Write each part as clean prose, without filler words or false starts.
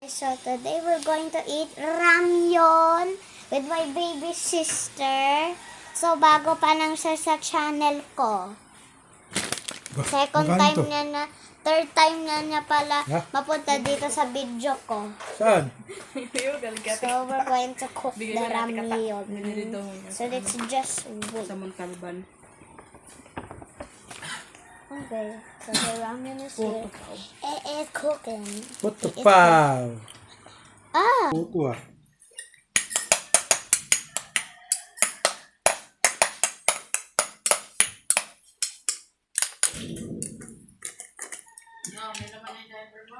So today we're going to eat ramyun with my baby sister. So bago pa lang siya sa channel ko. Third time na niya pala mapunta dito sa video ko. Saan? So we're going to cook the ramyun. So let's just wait. Sa Montalban. Okay, so the ramen is here. It's cooking. Puto pa. Ah! Puto ah.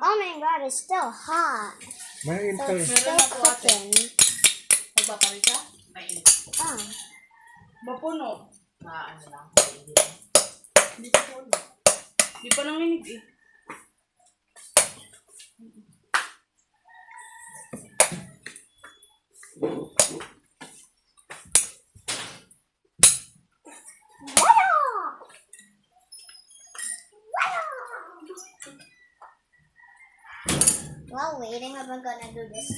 Oh my god, it's still hot. May So it's still cooking. Magpapalit ka? Mainit. Ah. Mapuno. Ano lang, Hindi pa puno. Hindi pa nanginig eh. While waiting, I'm gonna do this.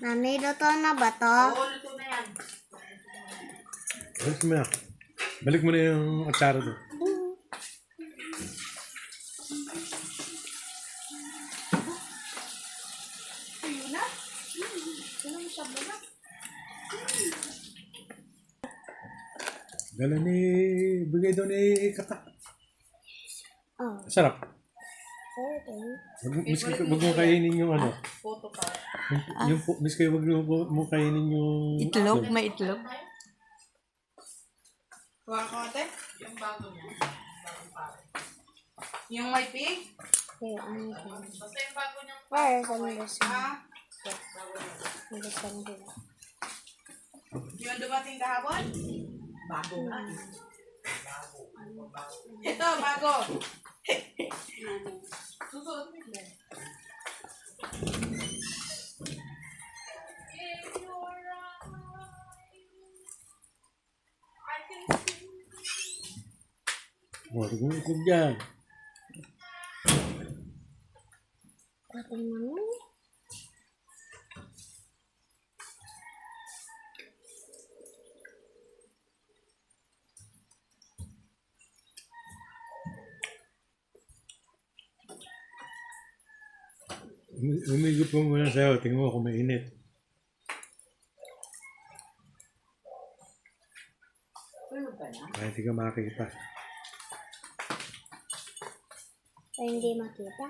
Mami, luto na ba to? Oo, luto na yan. Balik mo na. Balik mo na yung atsara doon. Ayun na. Ano mo siya muna? Dala ni... Bigay doon ni Kata. Oh, Sarap. okay. Wag mo kainin yung ano. Photo pa. Miski wag mo kainin yung... Itlog? May itlog? Kuha ko ate? yung bago niya. Bagong pare. Yung may pig? Here, I'm going. Basta yung bago niya. Where is this one? Ah? This one here. Yung dumating kahapon? Bago nga. Ito, bago. Susuot mo yun. Oh, huwag mo itlog dyan. Pati naman. Umigop ko muna sa'yo. Tingnan mo kung mainit. Ay, hindi ka makakita. So, hindi makita.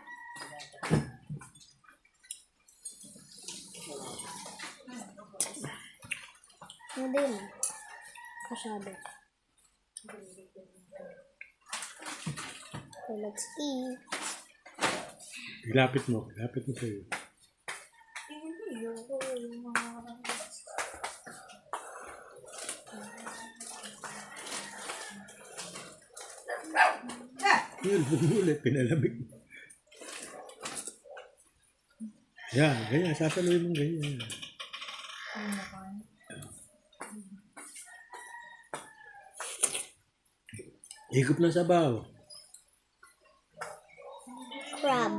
Hindi na. Masyado. So, let's eat. Ilapit mo. Ilapit mo sa'yo. Yun, bumuli. Pinalamig. Yan, ganyan. Sasaluhin mo ganyan. Higop ng sabaw. Crab.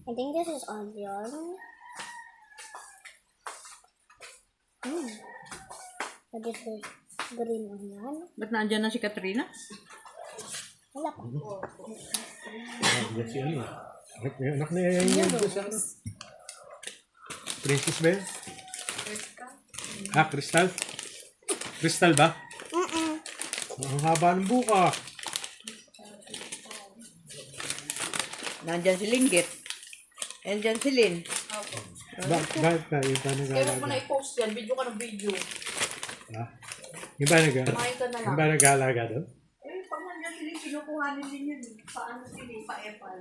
I think this is onion. What is this? Green onion? Ba't naandyan na si Katrina? Wala pa. Yan si ano. Anak na yan sa ano. Princess ba yun? Ah, Crystal? Crystal ba? Ang haba ng buka. Nandyan si Linggit. Nandyan si Lin. Bakit ka? Yung ba Kaya mo nag-aalaga? na i-post yan. Video ka ng video. Ha? Yung ba nag-aalaga? Kumain ka na Yung lang. ba nag-aalaga doon? Eh, pag nandyan si Lin, kinukuhanin din yun. Paano si Lin? Pa-epal.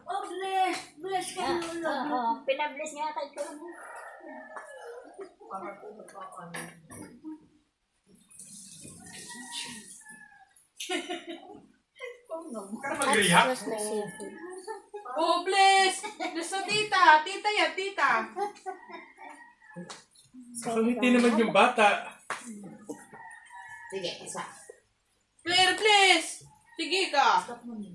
Oh, bless! Bless ka na lang. Pinabless nga kay ko. Para po magpapaano. Ka mag-react? That's just the seafood. Oh, bless! Bless sa tita. Tita yan, tita. Nakangiti naman yung bata. Sige, isa. Claire, bless! Sige ka. Stop mo niyo.